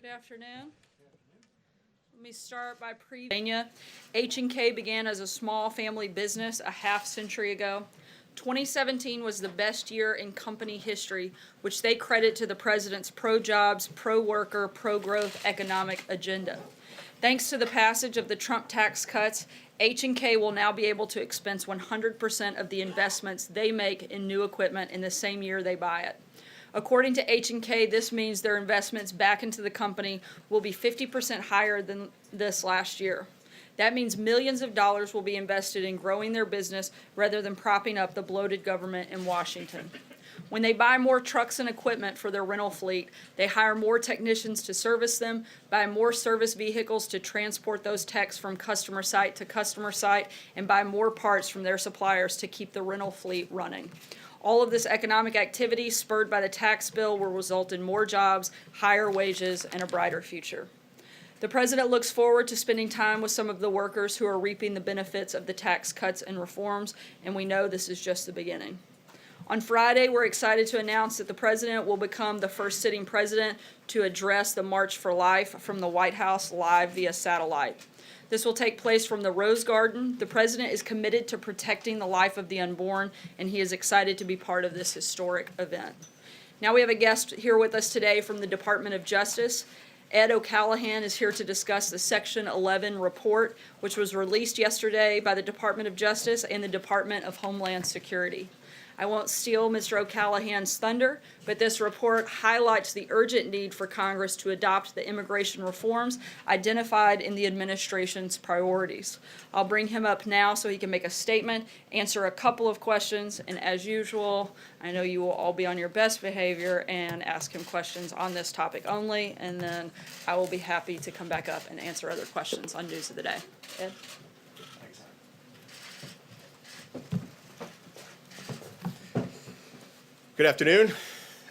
Good afternoon. Let me start by Pennsylvania. H&K began as a small family business a half-century ago. 2017 was the best year in company history, which they credit to the president's pro-jobs, pro-worker, pro-growth economic agenda. Thanks to the passage of the Trump tax cuts, H&K will now be able to expense 100% of the investments they make in new equipment in the same year they buy it. According to H&K, this means their investments back into the company will be 50% higher than this last year. That means millions of dollars will be invested in growing their business rather than propping up the bloated government in Washington. When they buy more trucks and equipment for their rental fleet, they hire more technicians to service them, buy more service vehicles to transport those techs from customer site to customer site, and buy more parts from their suppliers to keep the rental fleet running. All of this economic activity, spurred by the tax bill, will result in more jobs, higher wages, and a brighter future. The president looks forward to spending time with some of the workers who are reaping the benefits of the tax cuts and reforms, and we know this is just the beginning. On Friday, we're excited to announce that the president will become the first sitting president to address the March for Life from the White House live via satellite. This will take place from the Rose Garden. The president is committed to protecting the life of the unborn, and he is excited to be part of this historic event. Now we have a guest here with us today from the Department of Justice. Ed O'Callaghan is here to discuss the Section 11 report, which was released yesterday by the Department of Justice and the Department of Homeland Security. I won't steal Mr. O'Callaghan's thunder, but this report highlights the urgent need for Congress to adopt the immigration reforms identified in the administration's priorities. I'll bring him up now so he can make a statement, answer a couple of questions, and as usual, I know you will all be on your best behavior and ask him questions on this topic only, and then I will be happy to come back up and answer other questions on News of the Day. Ed? Good afternoon.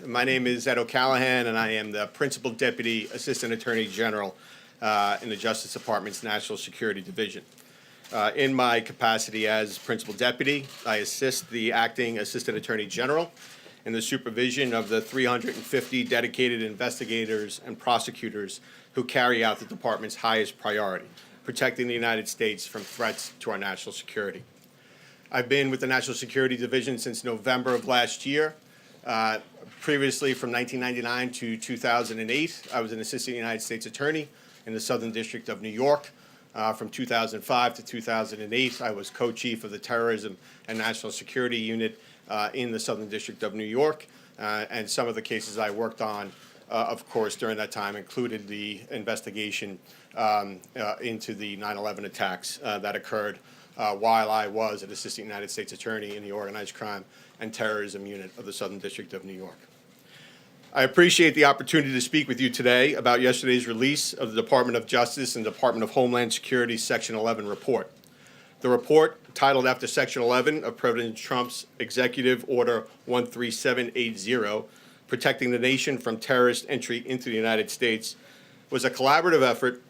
My name is Ed O'Callaghan, and I am the Principal Deputy Assistant Attorney General in the Justice Department's National Security Division. In my capacity as Principal Deputy, I assist the Acting Assistant Attorney General in the supervision of the 350 dedicated investigators and prosecutors who carry out the Department's highest priority, protecting the United States from threats to our national security. I've been with the National Security Division since November of last year. Previously, from 1999 to 2008, I was an Assistant United States Attorney in the Southern District of New York. From 2005 to 2008, I was co-chief of the Terrorism and National Security Unit in the Southern District of New York. And some of the cases I worked on, of course, during that time included the investigation into the 9/11 attacks that occurred while I was an Assistant United States Attorney in the Organized Crime and Terrorism Unit of the Southern District of New York. I appreciate the opportunity to speak with you today about yesterday's release of the Department of Justice and Department of Homeland Security's Section 11 report. The report, titled after Section 11 of President Trump's Executive Order 13780, Protecting the Nation from Terrorist Entry into the United States, was a collaborative effort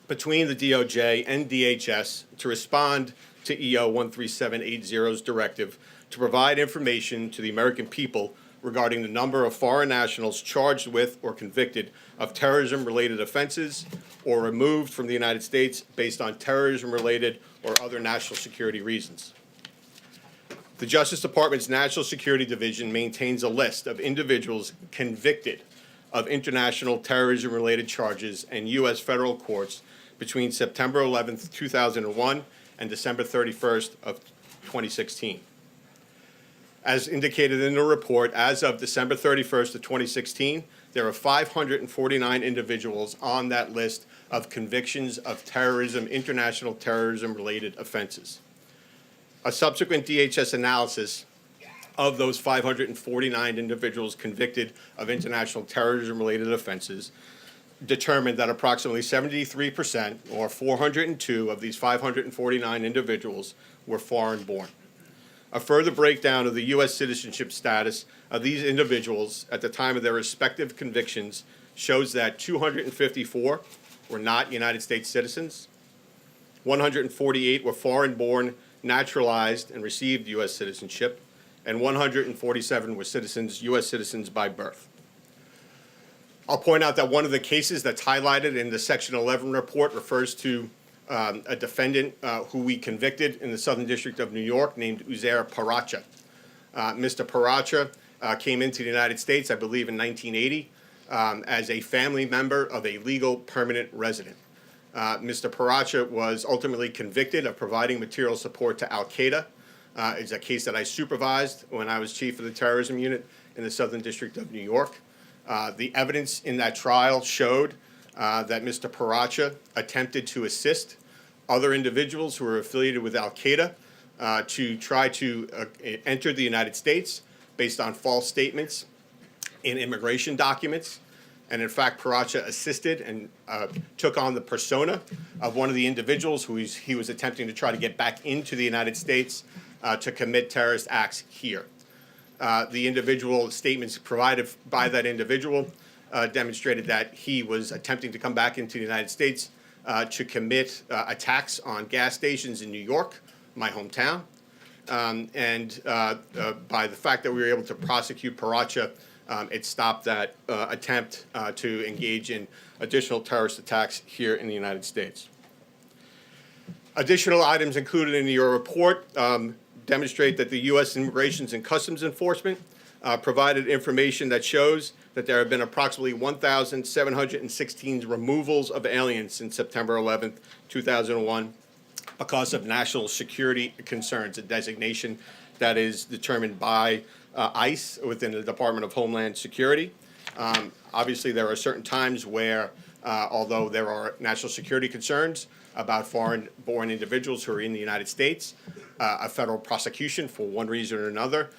between the DOJ and DHS to respond to EO 13780's directive to provide information to the American people regarding the number of foreign nationals charged with or convicted of terrorism-related offenses or removed from the United States based on terrorism-related or other national security reasons. The Justice Department's National Security Division maintains a list of individuals convicted of international terrorism-related charges in U.S. federal courts between September 11, 2001 and December 31st of 2016. As indicated in the report, as of December 31st of 2016, there are 549 individuals on that list of convictions of terrorism, international terrorism-related offenses. A subsequent DHS analysis of those 549 individuals convicted of international terrorism-related offenses determined that approximately 73%, or 402 of these 549 individuals, were foreign-born. A further breakdown of the U.S. citizenship status of these individuals at the time of their respective convictions shows that 254 were not United States citizens, 148 were foreign-born, naturalized, and received U.S. citizenship, and 147 were citizens, U.S. citizens by birth. I'll point out that one of the cases that's highlighted in the Section 11 report refers to a defendant who we convicted in the Southern District of New York named Uzair Paracha. Mr. Paracha came into the United States, I believe, in 1980 as a family member of a legal permanent resident. Mr. Paracha was ultimately convicted of providing material support to al-Qaeda. It's a case that I supervised when I was chief of the terrorism unit in the Southern District of New York. The evidence in that trial showed that Mr. Paracha attempted to assist other individuals who were affiliated with al-Qaeda to try to enter the United States based on false statements in immigration documents. And in fact, Paracha assisted and took on the persona of one of the individuals who he was attempting to try to get back into the United States to commit terrorist acts here. The individual statements provided by that individual demonstrated that he was attempting to come back into the United States to commit attacks on gas stations in New York, my hometown. By the fact that we were able to prosecute Paracha, it stopped that attempt to engage in additional terrorist attacks here in the United States. Additional items included in your report demonstrate that the U.S. Immigration and Customs Enforcement provided information that shows that there have been approximately 1,716 removals of aliens since September 11th, 2001, because of national security concerns, a designation that is determined by ICE within the Department of Homeland Security. Obviously, there are certain times where, although there are national security concerns about foreign-born individuals who are in the United States, a federal prosecution for one reason or another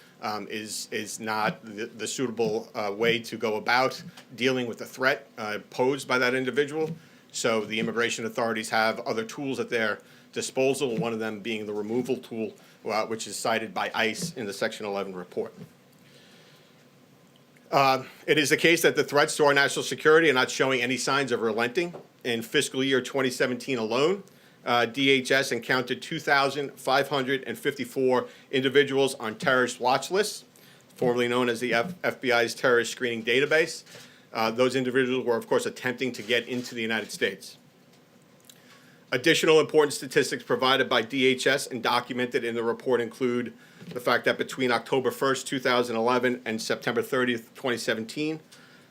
is not the suitable way to go about dealing with the threat posed by that individual. So the immigration authorities have other tools at their disposal, one of them being the removal tool, which is cited by ICE in the Section 11 report. It is the case that the threats to our national security are not showing any signs of relenting. In fiscal year 2017 alone, DHS encountered 2,554 individuals on terrorist watch lists, formerly known as the FBI's terrorist screening database. Those individuals were, of course, attempting to get into the United States. Additional important statistics provided by DHS and documented in the report include the fact that between October 1st, 2011 and September 30th, 2017,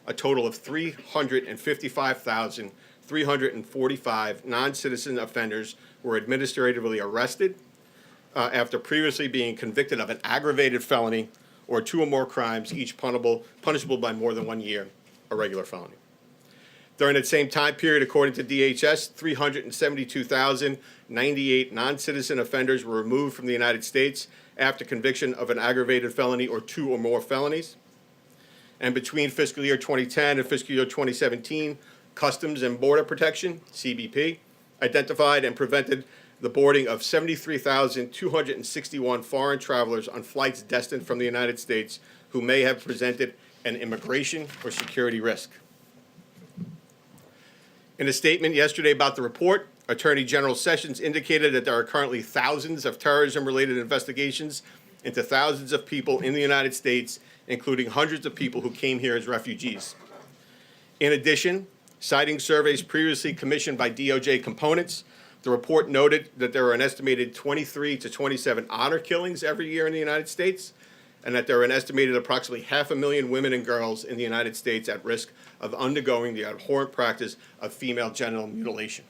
a total of 355,345 non-citizen offenders were administratively arrested after previously being convicted of an aggravated felony or two or more crimes, each punishable by more than 1 year, a regular felony. During that same time period, according to DHS, 372,098 non-citizen offenders were removed from the United States after conviction of an aggravated felony or two or more felonies. And between fiscal year 2010 and fiscal year 2017, Customs and Border Protection, CBP, identified and prevented the boarding of 73,261 foreign travelers on flights destined from the United States who may have presented an immigration or security risk. In a statement yesterday about the report, Attorney General Sessions indicated that there are currently thousands of terrorism-related investigations into thousands of people in the United States, including hundreds of people who came here as refugees. In addition, citing surveys previously commissioned by DOJ components, the report noted that there are an estimated 23 to 27 honor killings every year in the United States, and that there are an estimated approximately 500,000 women and girls in the United States at risk of undergoing the abhorrent practice of female genital mutilation.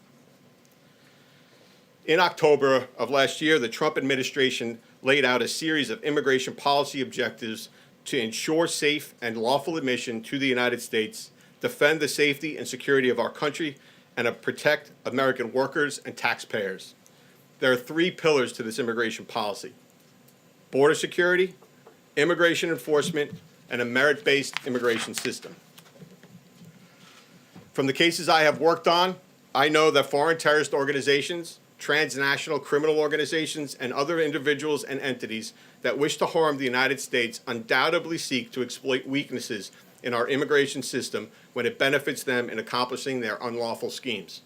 In October of last year, the Trump administration laid out a series of immigration policy objectives to ensure safe and lawful admission to the United States, defend the safety and security of our country, and protect American workers and taxpayers. There are three pillars to this immigration policy: border security, immigration enforcement, and a merit-based immigration system. From the cases I have worked on, I know that foreign terrorist organizations, transnational criminal organizations, and other individuals and entities that wish to harm the United States undoubtedly seek to exploit weaknesses in our immigration system when it benefits them in accomplishing their unlawful schemes.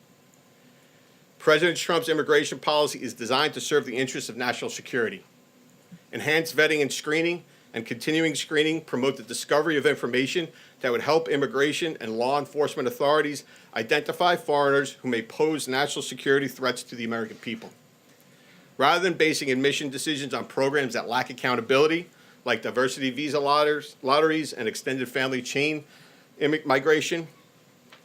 President Trump's immigration policy is designed to serve the interests of national security. Enhanced vetting and screening and continuing screening promote the discovery of information that would help immigration and law enforcement authorities identify foreigners who may pose national security threats to the American people. Rather than basing admission decisions on programs that lack accountability, like diversity visa lotteries and extended family chain migration,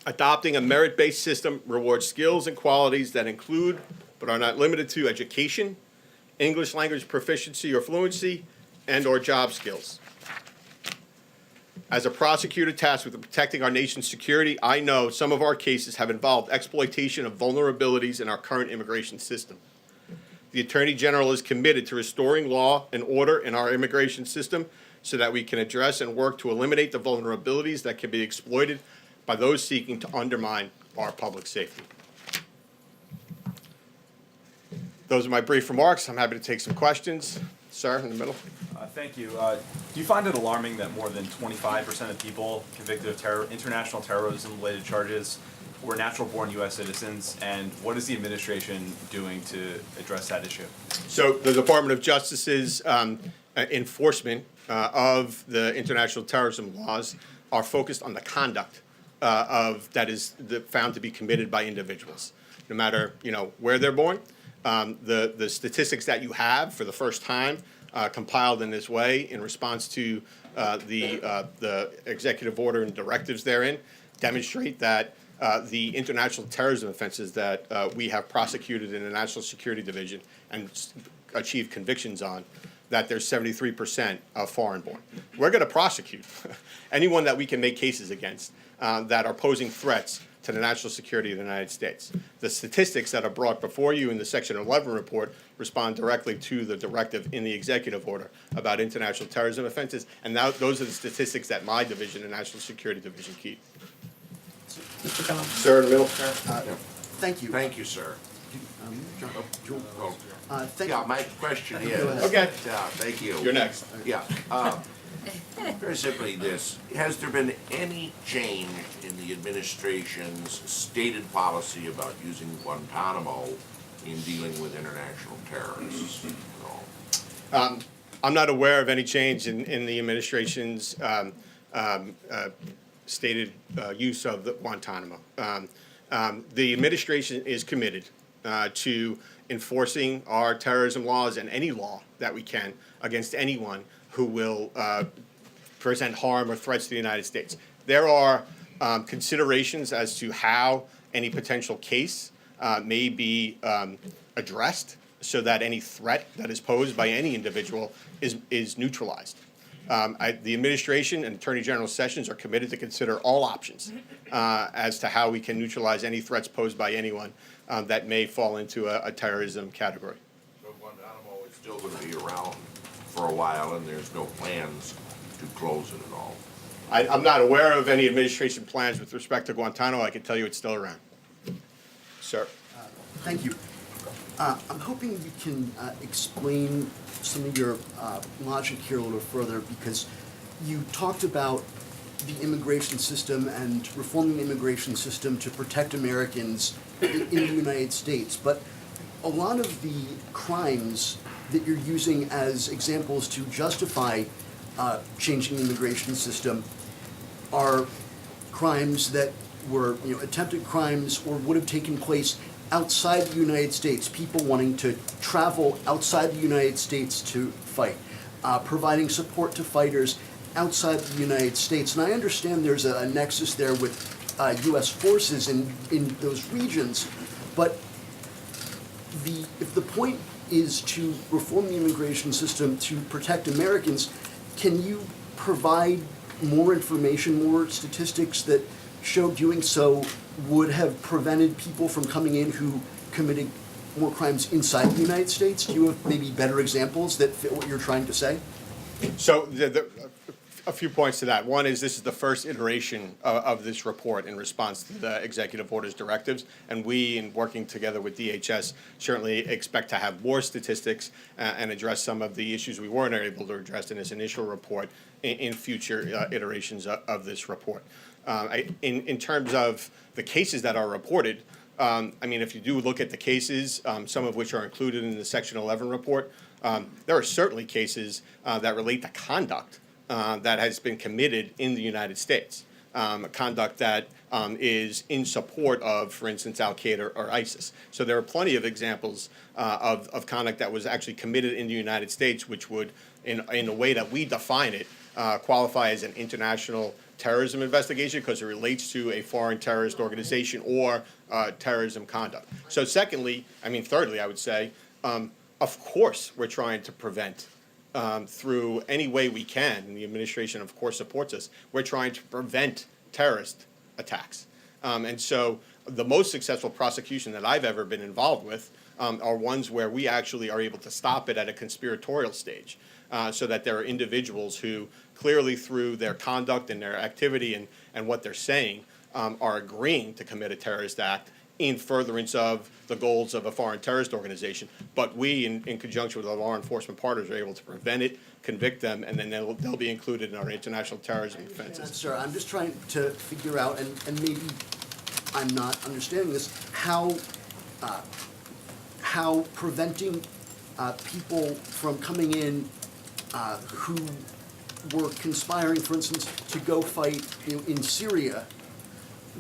adopting a merit-based system rewards skills and qualities that include, but are not limited to, education, English language proficiency or fluency, and/or job skills. As a prosecutor tasked with protecting our nation's security, I know some of our cases have involved exploitation of vulnerabilities in our current immigration system. The Attorney General is committed to restoring law and order in our immigration system so that we can address and work to eliminate the vulnerabilities that can be exploited by those seeking to undermine our public safety. Those are my brief remarks. I'm happy to take some questions. Sir, in the middle. Thank you. Do you find it alarming that more than 25% of people convicted of international terrorism-related charges were natural-born U.S. citizens, and what is the administration doing to address that issue? So the Department of Justice's enforcement of the international terrorism laws are focused on the conduct that is found to be committed by individuals, no matter where they're born. The statistics that you have for the first time compiled in this way in response to the executive order and directives therein demonstrate that the international terrorism offenses that we have prosecuted in the National Security Division and achieved convictions on, that there's 73% of foreign-born. We're going to prosecute anyone that we can make cases against that are posing threats to the national security of the United States. The statistics that are brought before you in the Section 11 report respond directly to the directive in the executive order about international terrorism offenses, and now those are the statistics that my division, the National Security Division, keep. Mr. Collins. Sir, in the middle. Thank you. Thank you, sir. Thank Yeah, you. my question is. Okay. Thank you. You're next. Yeah. Very simply this, has there been any change in the administration's stated policy about using Guantanamo in dealing with international terrorists? No. I'm not aware of any change in the administration's stated use of the Guantanamo. The administration is committed to enforcing our terrorism laws and any law that we can against anyone who will present harm or threats to the United States. There are considerations as to how any potential case may be addressed so that any threat that is posed by any individual is neutralized. The administration and Attorney General Sessions are committed to consider all options as to how we can neutralize any threats posed by anyone that may fall into a terrorism category. So Guantanamo is still going to be around for a while, and there's no plans to close it at all? I'm not aware of any administration plans with respect to Guantanamo. I can tell you it's still around. Sir. Thank you. I'm hoping you can explain some of your logic here a little further, because you talked about the immigration system and reforming the immigration system to protect Americans in the United States. But a lot of the crimes that you're using as examples to justify changing the immigration system are crimes that were attempted crimes or would have taken place outside the United States, people wanting to travel outside the United States to fight, providing support to fighters outside the United States. And I understand there's a nexus there with U.S. forces in those regions, but if the point is to reform the immigration system to protect Americans, can you provide more information, more statistics that show doing so would have prevented people from coming in who committed more crimes inside the United States? Do you have maybe better examples that fit what you're trying to say? So a few points to that. One is this is the first iteration of this report in response to the executive order's directives, and we, in working together with DHS, certainly expect to have more statistics and address some of the issues we weren't able to address in this initial report in future iterations of this report. In terms of the cases that are reported, I mean, if you do look at the cases, some of which are included in the Section 11 report, There are certainly cases that relate to conduct that has been committed in the United States, conduct that is in support of, for instance, Al-Qaeda or ISIS. So there are plenty of examples of conduct that was actually committed in the United States, which would, in the way that we define it, qualify as an international terrorism investigation because it relates to a foreign terrorist organization or terrorism conduct. So thirdly, I would say, of course, we're trying to prevent through any way we can, and the administration, of course, supports us. We're trying to prevent terrorist attacks. And so the most successful prosecution that I've ever been involved with are ones where we actually are able to stop it at a conspiratorial stage, so that there are individuals who clearly through their conduct and their activity and what they're saying are agreeing to commit a terrorist act in furtherance of the goals of a foreign terrorist organization. But we, in conjunction with our law enforcement partners, are able to prevent it, convict them, and then they'll be included in our international terrorism offenses. Sir, I'm just trying to figure out, and maybe I'm not understanding this, how preventing people from coming in who were conspiring, for instance, to go fight in Syria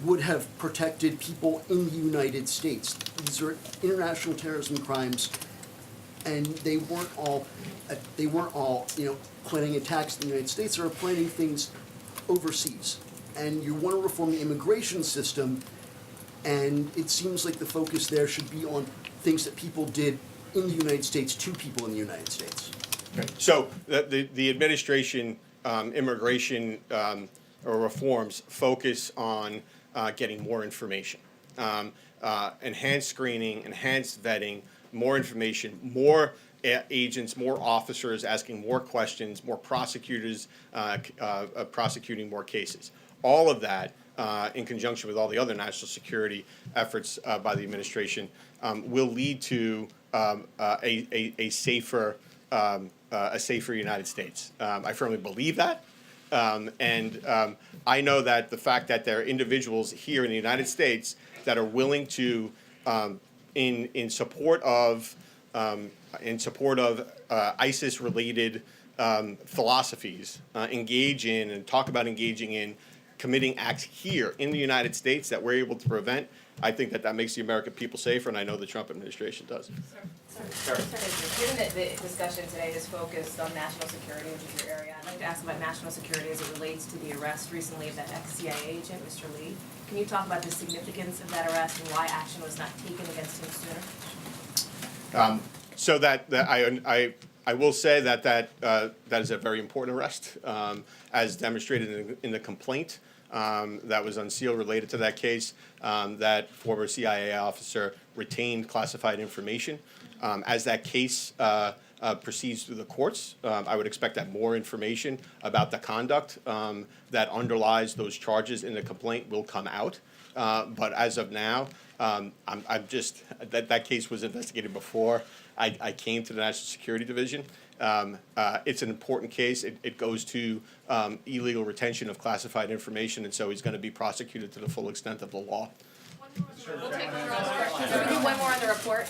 would have protected people in the United States. These are international terrorism crimes, and they weren't all planning attacks in the United States. They were planning things overseas. And you want to reform the immigration system, and it seems like the focus there should be on things that people did in the United States to people in the United States. So the administration immigration or reforms focus on getting more information, enhanced screening, enhanced vetting, more information, more agents, more officers asking more questions, more prosecutors prosecuting more cases. All of that, in conjunction with all the other national security efforts by the administration, will lead to a safer United States. I firmly believe that. I know that the fact that there are individuals here in the United States that are willing to, in support of ISIS-related philosophies, engage in and talk about engaging in committing acts here in the United States that we're able to prevent, I think that makes the American people safer, and I know the Trump administration does. Sir, given that the discussion today is focused on national security, which is your area, I'd like to ask about national security as it relates to the arrest recently of that ex-CIA agent, Mr. Lee. Can you talk about the significance of that arrest and why action was not taken against him sooner? So I will say that is a very important arrest, as demonstrated in the complaint that was unsealed related to that case. That former CIA officer retained classified information. As that case proceeds through the courts, I would expect that more information about the conduct that underlies those charges in the complaint will come out. But as of now, that case was investigated before I came to the National Security Division. It's an important case. It goes to illegal retention of classified information, and so he's going to be prosecuted to the full extent of the law. We'll take Can we do one more on the report?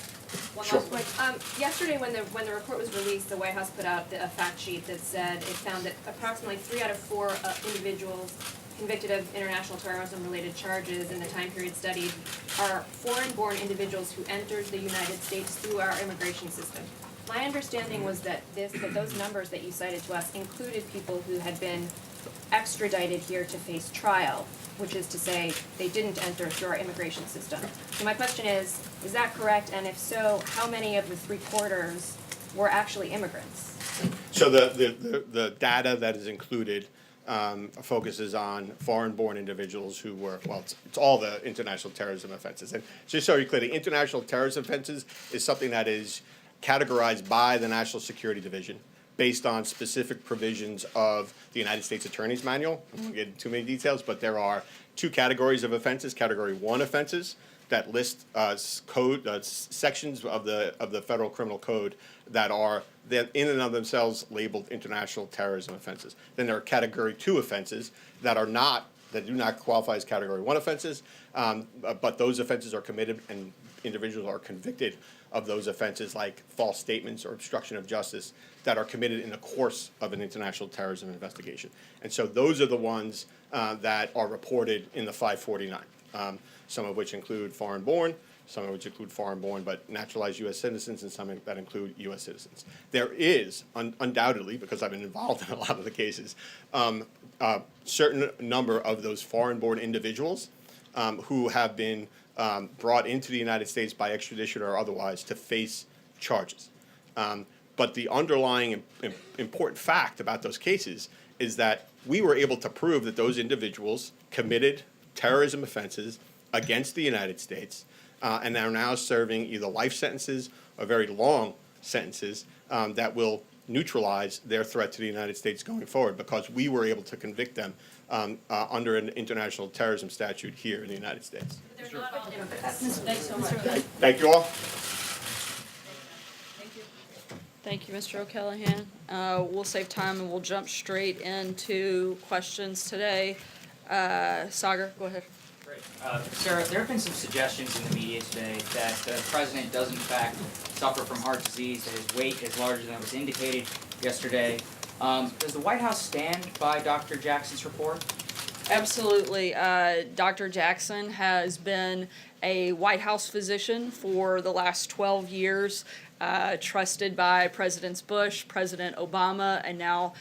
One Sure. last point. Yesterday, when the report was released, the White House put out a fact sheet that said it found that approximately 3 out of 4 individuals convicted of international terrorism-related charges in the time period studied are foreign-born individuals who entered the United States through our immigration system. My understanding was that those numbers that you cited to us included people who had been extradited here to face trial, which is to say they didn't enter through our immigration system. So my question is that correct? And if so, how many of the 3/4 were actually immigrants? So the data that is included focuses on foreign-born individuals who were, well, it's all the international terrorism offenses. And just so you're clear, the international terrorism offenses is something that is categorized by the National Security Division based on specific provisions of the United States Attorney's Manual. I won't get into too many details, but there are 2 categories of offenses. Category 1 offenses that list sections of the Federal Criminal Code that are in and of themselves labeled international terrorism offenses. Then there are Category 2 offenses that do not qualify as Category 1 offenses, but those offenses are committed and individuals are convicted of those offenses like false statements or obstruction of justice that are committed in the course of an international terrorism investigation. And so those are the ones that are reported in the 549, some of which include foreign-born, some of which include foreign-born but naturalized U.S. citizens, and some that include U.S. citizens. There is, undoubtedly, because I've been involved in a lot of the cases, a certain number of those foreign-born individuals who have been brought into the United States by extradition or otherwise to face charges. But the underlying important fact about those cases is that we were able to prove that those individuals committed terrorism offenses against the United States and are now serving either life sentences or very long sentences that will neutralize their threat to the United States going forward, because we were able to convict them under an international terrorism statute here in the United States. Thank you all. Thank you, Mr. O'Callahan. We'll save time and we'll jump straight into questions today. Sagar, go ahead. Great. Sarah, there have been some suggestions in the media today that the president does in fact suffer from heart disease, that his weight is larger than was indicated yesterday. Does the White House stand by Dr. Jackson's report? Absolutely. Dr. Jackson has been a White House physician for the last 12 years, trusted by Presidents Bush, President Obama, and now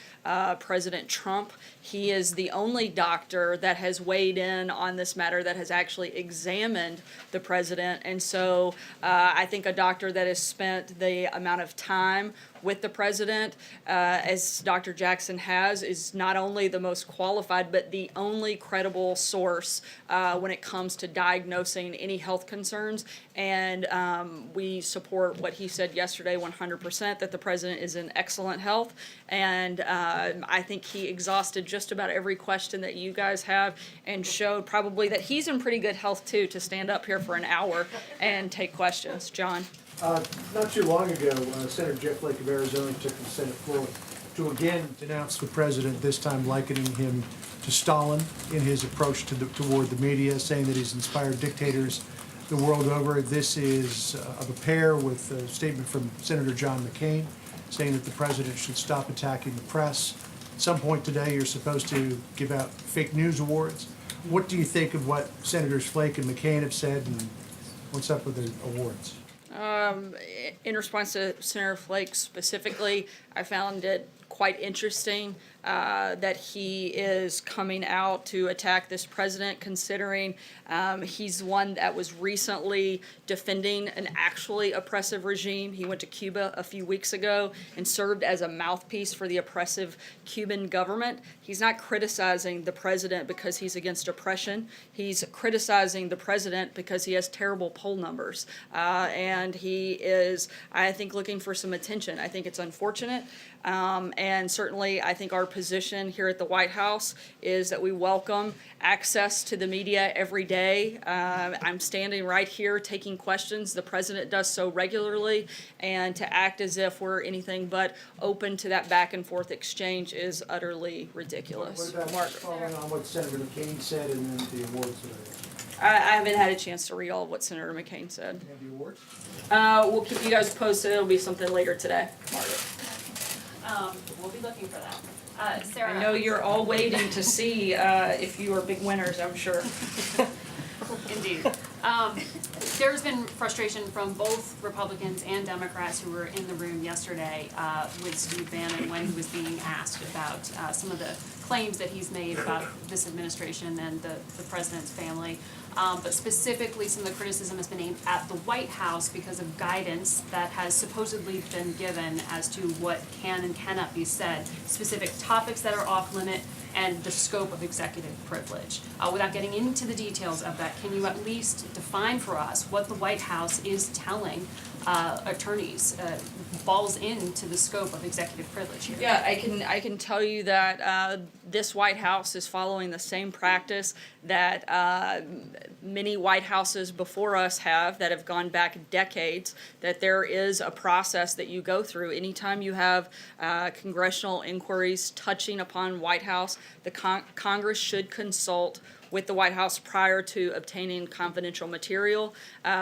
President Trump. He is the only doctor that has weighed in on this matter, that has actually examined the president. And so I think a doctor that has spent the amount of time with the president, as Dr. Jackson has, is not only the most qualified, but the only credible source when it comes to diagnosing any health concerns. And we support what he said yesterday 100%, that the president is in excellent health. And I think he exhausted just about every question that you guys have and showed probably that he's in pretty good health too, to stand up here for an hour and take questions. John? Not too long ago, Senator Jeff Flake of Arizona took the Senate floor to again denounce the president, this time likening him to Stalin in his approach toward the media, saying that he's inspired dictators the world over. This is of a pair with a statement from Senator John McCain, saying that the president should stop attacking the press. At some point today, you're supposed to give out fake news awards. What do you think of what Senators Flake and McCain have said, and what's up with the awards? In response to Senator Flake specifically, I found it quite interesting that he is coming out to attack this president, considering he's one that was recently defending an actually oppressive regime. He went to Cuba a few weeks ago and served as a mouthpiece for the oppressive Cuban government. He's not criticizing the president because he's against oppression. He's criticizing the president because he has terrible poll numbers. And he is, I think, looking for some attention. I think it's unfortunate. And certainly, I think our position here at the White House is that we welcome access to the media every day. I'm standing right here taking questions. The president does so regularly, and to act as if we're anything but open to that back and forth exchange is utterly ridiculous. What about following on what Senator McCain said and then the awards that I haven't had a chance to read all of what Senator McCain said. have the awards? We'll keep you guys posted. It'll be something later today. Margaret. We'll be looking for that. Sarah. I know you're all waiting to see if you are big winners, I'm sure. Indeed. There's been frustration from both Republicans and Democrats who were in the room yesterday with Steve Bannon when he was being asked about some of the claims that he's made about this administration and the president's family. But specifically, some of the criticism has been aimed at the White House because of guidance that has supposedly been given as to what can and cannot be said, specific topics that are off limit, and the scope of executive privilege. Without getting into the details of that, can you at least define for us what the White House is telling attorneys falls into the scope of executive privilege here? Yeah, I can tell you that this White House is following the same practice that many White Houses before us have, that have gone back decades, that there is a process that you go through. Anytime you have congressional inquiries touching upon White House, the Congress should consult with the White House prior to obtaining confidential material.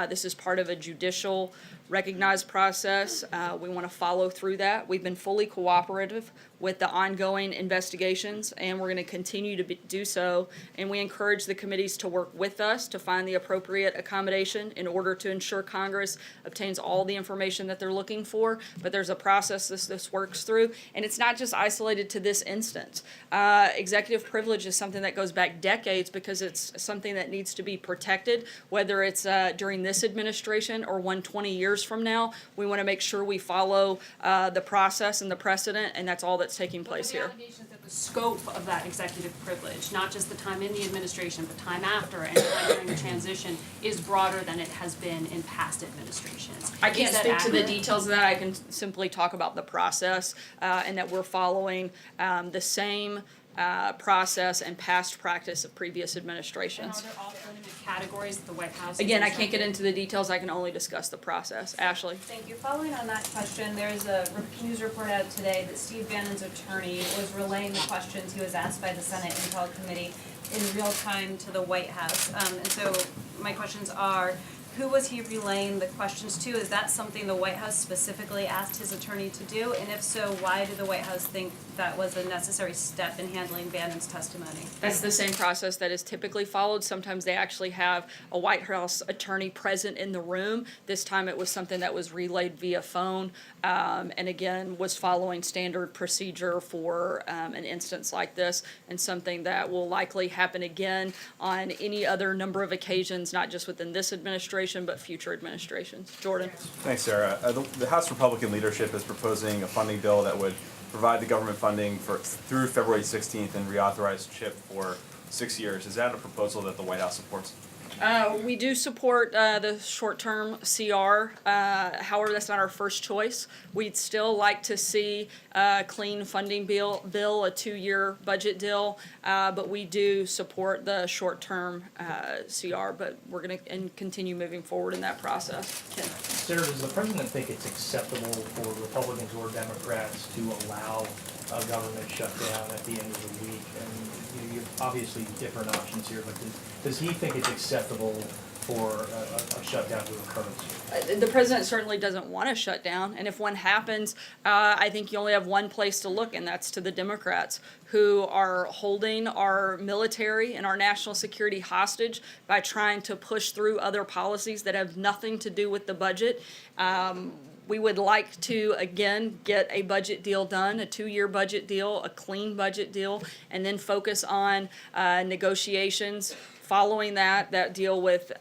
This is part of a judicial recognized process. We want to follow through that. We've been fully cooperative with the ongoing investigations, and we're going to continue to do so. And we encourage the committees to work with us to find the appropriate accommodation in order to ensure Congress obtains all the information that they're looking for. But there's a process this works through, and it's not just isolated to this instance. Executive privilege is something that goes back decades because it's something that needs to be protected, whether it's during this administration or 20 years from now. We want to make sure we follow the process and the precedent, and that's all that's taking place here. The allegations that the scope of that executive privilege, not just the time in the administration, but time after and time during the transition, is broader than it has been in past administrations. I can't Is that speak to the accurate? details of that. I can simply talk about the process and that we're following the same process and past practice of previous And administrations. are there alternative categories that the White House? Again, I is can't get into the details. I can only discuss the process. Ashley? Thank you. Following on that question, there's a news report out today that Steve Bannon's attorney was relaying the questions he was asked by the Senate Intel Committee in real time to the White House. And so my questions are, who was he relaying the questions to? Is that something the White House specifically asked his attorney to do? And if so, why did the White House think that was a necessary step in handling Bannon's testimony? That's the same process that is typically followed. Sometimes they actually have a White House attorney present in the room. This time it was something that was relayed via phone, and again, was following standard procedure for an instance like this, and something that will likely happen again on any other number of occasions, not just within this administration, but future administrations. Jordan? Thanks, Sarah. The House Republican leadership is proposing a funding bill that would provide the government funding through February 16th and reauthorize CHIP for 6 years. Is that a proposal that the White House supports? We do support the short-term CR. However, that's not our first choice. We'd still like to see a clean funding bill, a 2-year budget deal, but we do support the short-term CR, but we're going to continue moving forward in that process. Ken? Sarah, does the president think it's acceptable for Republicans or Democrats to allow a government shutdown at the end of the week? And you have obviously different options here, but does he think it's acceptable for a shutdown to occur? The president certainly doesn't want a shutdown, and if one happens, I think you only have one place to look, and that's to the Democrats, who are holding our military and our national security hostage by trying to push through other policies that have nothing to do with the budget. We would like to, again, get a budget deal done, a 2-year budget deal, a clean budget deal, and then focus on negotiations. Following that deal with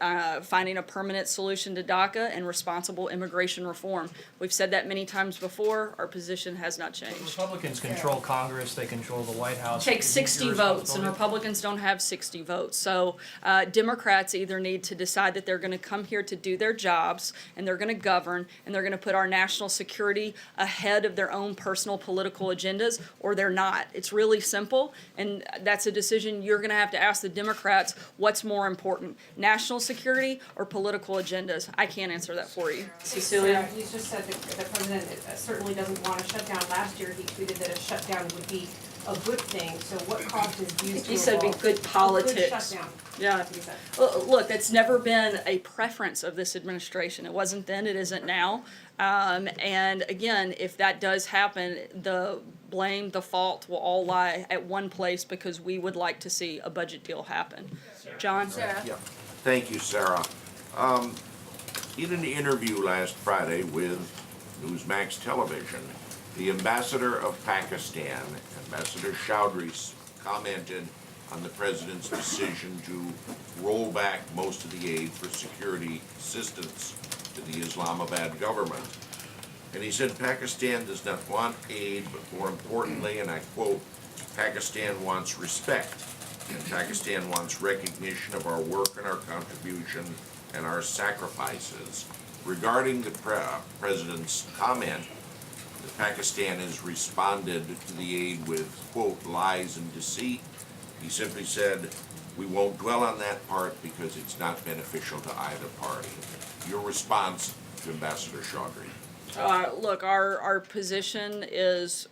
finding a permanent solution to DACA and responsible immigration reform. We've said that many times before. Our position has not changed. Republicans control Congress, they control the White House. Take Is it 60 your votes, and responsibility? Republicans don't have 60 votes. So Democrats either need to decide that they're going to come here to do their jobs, and they're going to govern, and they're going to put our national security ahead of their own personal political agendas, or they're not. It's really simple, and that's a decision you're going to have to ask the Democrats. What's more important, national security or political agendas? I can't answer that for you. Cecilia? You just said that the president certainly doesn't want a shutdown. Last year, he tweeted that a shutdown would be a good thing. So what caused his views to He said it'd be evolve? good politics. A good shutdown. Yeah. That's what he said. Look, that's never been a preference of this administration. It wasn't then, it isn't now. And again, if that does happen, the blame, the fault will all lie at one place because we would like to see a budget deal happen. John? Yeah, thank you, Sarah. In an interview last Friday with Newsmax Television, the ambassador of Pakistan, Ambassador Chowdhury, commented on the president's decision to roll back most of the aid for security assistance to the Islamabad government. And he said Pakistan does not want aid, but more importantly, and I quote, Pakistan wants respect, and Pakistan wants recognition of our work and our contribution and our sacrifices. Regarding the president's comment that Pakistan has responded to the aid with, quote, lies and deceit, he simply said, we won't dwell on that part because it's not beneficial to either party. Your response to Ambassador Chowdhury? Look, our position is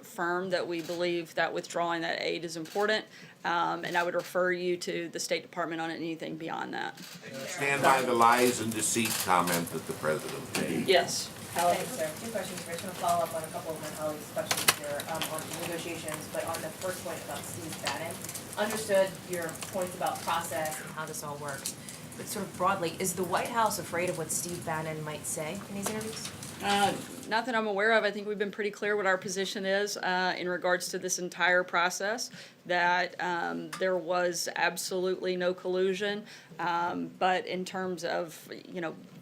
firm that we believe that withdrawing that aid is important, and I would refer you to the State Department on anything beyond that. Stand by the lies and deceit comment that the president made. Yes. Thanks, sir. Two questions here. I just want to follow up on a couple of my colleagues' questions here on negotiations, but on the first point about Steve Bannon. Understood your points about process and how this all works, but sort of broadly, is the White House afraid of what Steve Bannon might say in these interviews? Not that I'm aware of. I think we've been pretty clear what our position is in regards to this entire process, that there was absolutely no collusion. But in terms of,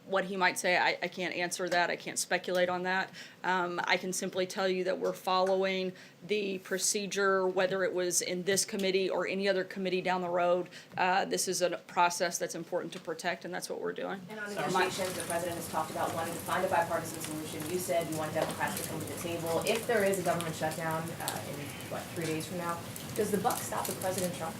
what he might say, I can't answer that. I can't speculate on that. I can simply tell you that we're following the procedure, whether it was in this committee or any other committee down the road. This is a process that's important to protect, and that's what we're doing. And on negotiations, the president has talked about wanting to find a bipartisan solution. You said you want Democrats to come to the table. If there is a government shutdown in, 3 days from now, does the buck stop with President Trump?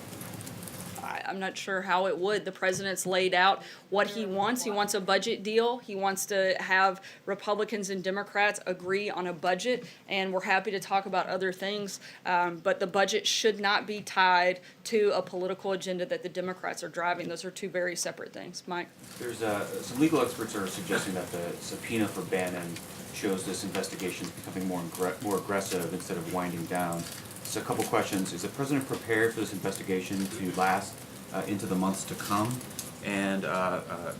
I'm not sure how it would. The president's laid out what he wants. He wants a budget deal. He wants to have Republicans and Democrats agree on a budget, and we're happy to talk about other things. But the budget should not be tied to a political agenda that the Democrats are driving. Those are two very separate things. Mike? There's some legal experts are suggesting that the subpoena for Bannon shows this investigation is becoming more aggressive instead of winding down. So a couple questions. Is the president prepared for this investigation to last into the months to come? And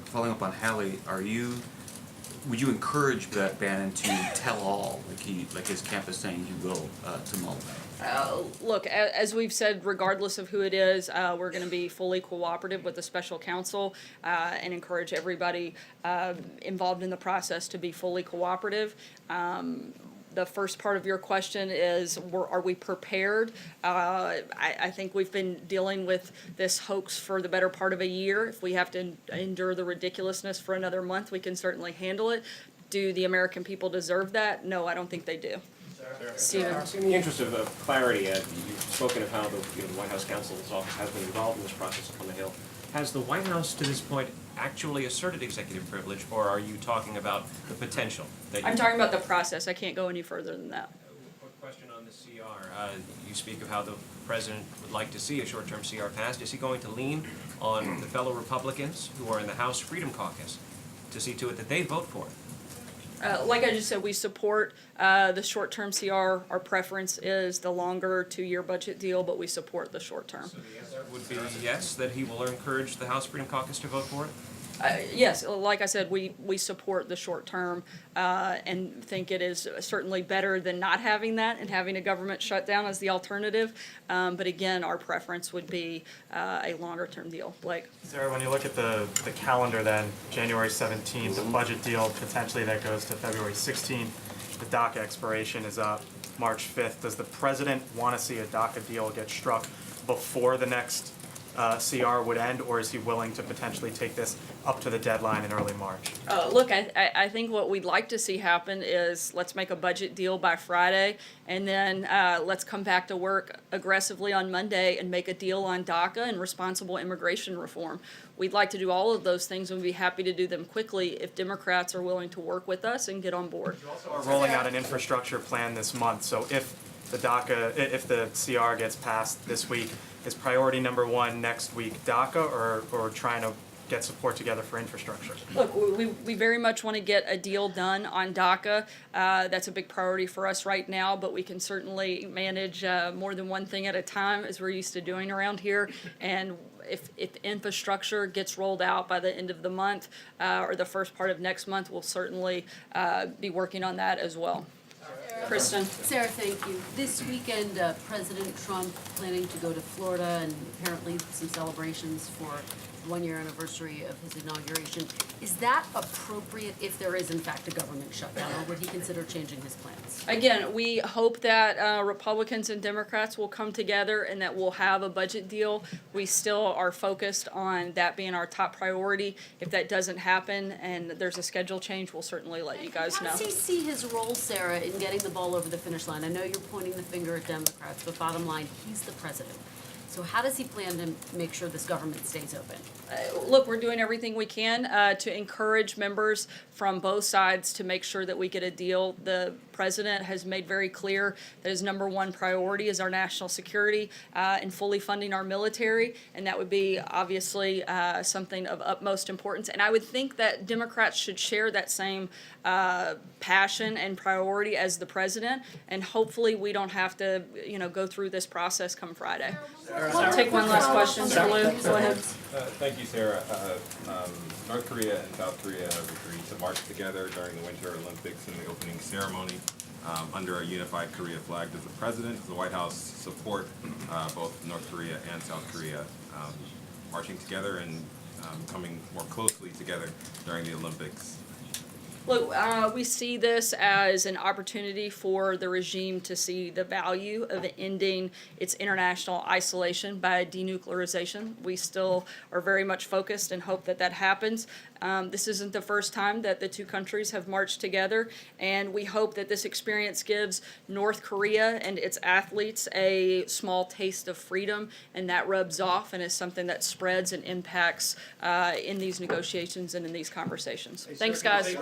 following up on Hallie, would you encourage Bannon to tell all, like his camp is saying he will, to Mueller? Look, as we've said, regardless of who it is, we're going to be fully cooperative with the special counsel and encourage everybody involved in the process to be fully cooperative. The first part of your question is, are we prepared? I think we've been dealing with this hoax for the better part of a year. If we have to endure the ridiculous's for another month, we can certainly handle it. Do the American people deserve that? No, I don't think they do. Stephen. In the interest of clarity, you've spoken of how the White House counsel's office has been involved in this process on the Hill. Has the White House, to this point, actually asserted executive privilege, or are you talking about the potential? I'm talking about the process. I can't go any further than that. Quick question on the CR. You speak of how the president would like to see a short-term CR passed. Is he going to lean on the fellow Republicans who are in the House Freedom Caucus to see to it that they vote for it? Like I just said, we support the short-term CR. Our preference is the longer 2-year budget deal, but we support the short-term. So the answer would be yes, that he will encourage the House Freedom Caucus to vote for it? Yes, like I said, we support the short-term and think it is certainly better than not having that and having a government shutdown as the alternative. But again, our preference would be a longer-term deal. Blake? Sarah, when you look at the calendar then, January 17th, the budget deal potentially that goes to February 16th, the DACA expiration is up March 5th. Does the president want to see a DACA deal get struck before the next CR would end, or is he willing to potentially take this up to the deadline in early March? Look, I think what we'd like to see happen is let's make a budget deal by Friday, and then let's come back to work aggressively on Monday and make a deal on DACA and responsible immigration reform. We'd like to do all of those things, and we'd be happy to do them quickly if Democrats are willing to work with us and get on board. You also are rolling out an infrastructure plan this month, so if the CR gets passed this week, is priority number one next week DACA or trying to get support together for infrastructure? Look, we very much want to get a deal done on DACA. That's a big priority for us right now, but we can certainly manage more than one thing at a time, as we're used to doing around here. And if infrastructure gets rolled out by the end of the month or the first part of next month, we'll certainly be working on that as well. Kristen. Sarah, thank you. This weekend, President Trump planning to go to Florida and apparently some celebrations for the 1-year anniversary of his inauguration. Is that appropriate if there is in fact a government shutdown, or would he consider changing his plans? Again, we hope that Republicans and Democrats will come together and that we'll have a budget deal. We still are focused on that being our top priority. If that doesn't happen and there's a schedule change, we'll certainly let you guys know. How does he see his role, Sarah, in getting the ball over the finish line? I know you're pointing the finger at Democrats, but bottom line, he's the president. So how does he plan to make sure this government stays open? Look, we're doing everything we can to encourage members from both sides to make sure that we get a deal. The president has made very clear that his number one priority is our national security and fully funding our military, and that would be obviously something of utmost importance. And I would think that Democrats should share that same passion and priority as the president, and hopefully we don't have to, go through this process come Friday. I'll take one last question. Lou, go ahead. Thank you, Sarah. North Korea and South Korea have agreed to march together during the Winter Olympics in the opening ceremony under a unified Korea flag. Does the President, does the White House support both North Korea and South Korea marching together and coming more closely together during the Olympics? Look, we see this as an opportunity for the regime to see the value of ending its international isolation by denuclearization. We still are very much focused and hope that that happens. This isn't the first time that the two countries have marched together, and we hope that this experience gives North Korea and its athletes a small taste of freedom, and that rubs off and is something that spreads and impacts in these negotiations and in these conversations. Thanks, guys.